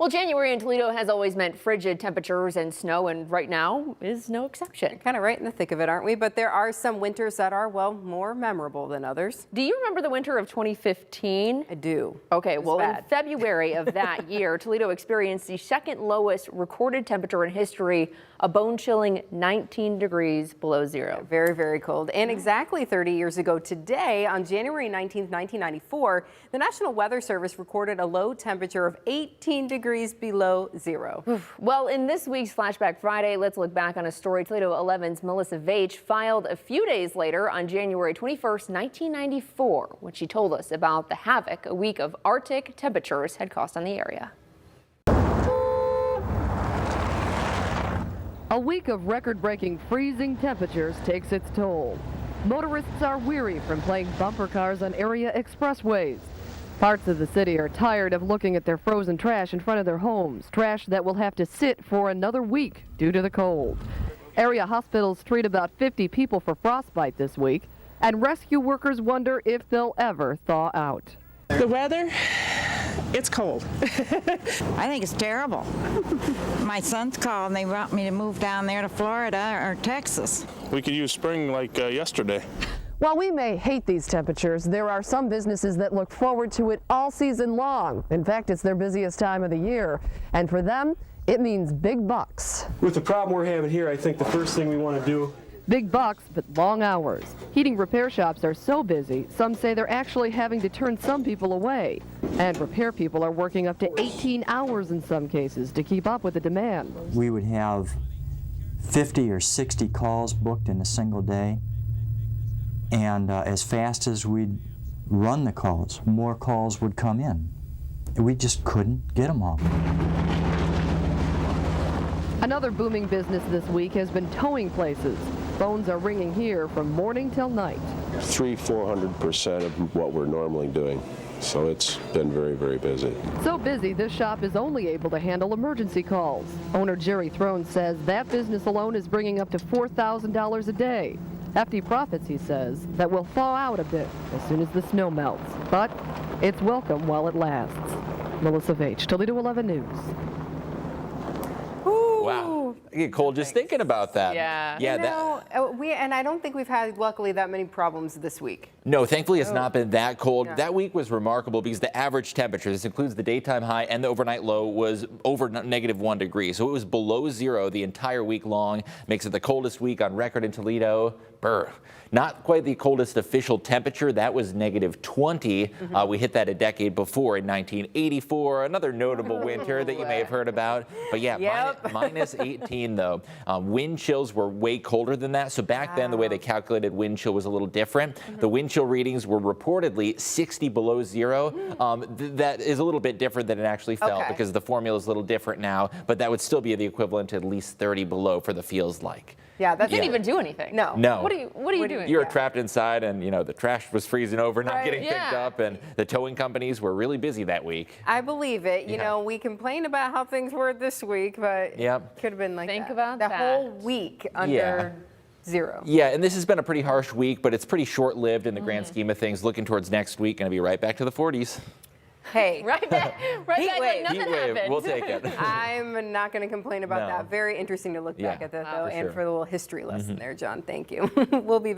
Well, January in Toledo has always meant frigid temperatures and snow, and right now is no exception. Kind of right in the thick of it, aren't we? But there are some winters that are, well, more memorable than others. Do you remember the winter of 2015? I do. Okay, well, bad. in February of that year, Toledo experienced the second lowest recorded temperature in history, a bone-chilling 19 degrees below zero. Very, very cold. And exactly 30 years ago today, on January 19th, 1994, the National Weather Service recorded a low temperature of 18 degrees below zero. Well, in this week's Flashback Friday, let's look back on a story Toledo 11's Melissa Veitch filed a few days later on January 21st, 1994, when she told us about the havoc a week of Arctic temperatures had caused on the area. A week of record-breaking freezing temperatures takes its toll. Motorists are weary from playing bumper cars on area expressways. Parts of the city are tired of looking at their frozen trash in front of their homes, trash that will have to sit for another week due to the cold. Area hospitals treat about 50 people for frostbite this week, and rescue workers wonder if they'll ever thaw out. The weather, it's cold. I think it's terrible. My son's called and they want me to move down there to Florida or Texas. We could use spring like yesterday. While we may hate these temperatures, there are some businesses that look forward to it all season long. In fact, it's their busiest time of the year. And for them, it means big bucks. With the problem we're having here, I think the first thing we want to do. Big bucks, but long hours. Heating repair shops are so busy, some say they're actually having to turn some people away. And repair people are working up to 18 hours in some cases to keep up with the demand. We would have 50 or 60 calls booked in a single day. And as fast as we'd run the calls, more calls would come in. We just couldn't get them all. Another booming business this week has been towing places. Phones are ringing here from morning till night. 300-400% of what we're normally doing. So it's been very, very busy. So busy, this shop is only able to handle emergency calls. Owner Jerry Throne says that business alone is bringing up to $4,000 a day. Hefty profits, he says, that will thaw out a bit as soon as the snow melts. But it's welcome while it lasts. Melissa Veitch, Toledo 11 News. Wow. I get cold just thinking about that. Yeah. You know, and I don't think we've had, luckily, that many problems this week. No, thankfully it's not been that cold. Yeah. That week was remarkable because the average temperature, this includes the daytime high and the overnight low, was over -1 degree. So it was below zero the entire week long. Makes it the coldest week on record in Toledo. Brr. Not quite the coldest official temperature. That was -20. We hit that a decade before in 1984. Another notable winter that you may have heard about. But yeah, minus 18 though. Wind chills were way colder than that. So back then the way they calculated wind chill was a little different. The wind chill readings were reportedly 60 below zero. That is a little bit different than it actually felt because the formula is a little different now. But that would still be the equivalent to at least 30 below for the feels like. Yeah, that didn't even do anything. No. No. What are you doing? You were trapped inside, and you know the trash was freezing over, not getting picked up, and the towing companies were really busy that week. I believe it. You know, we complain about how things were this week, but could have been like Think that. about the that. whole week under zero. Yeah, and this has been a pretty harsh week, but it's pretty short-lived in the grand scheme of things. Looking towards next week, going to be right back to the 40s. Hey. Right back like nothing Heat wave, happened. we'll take it. I'm not going to complain about that. Very interesting to look back at that, though, for and sure. for the little history lesson there, John. Thank you. We'll be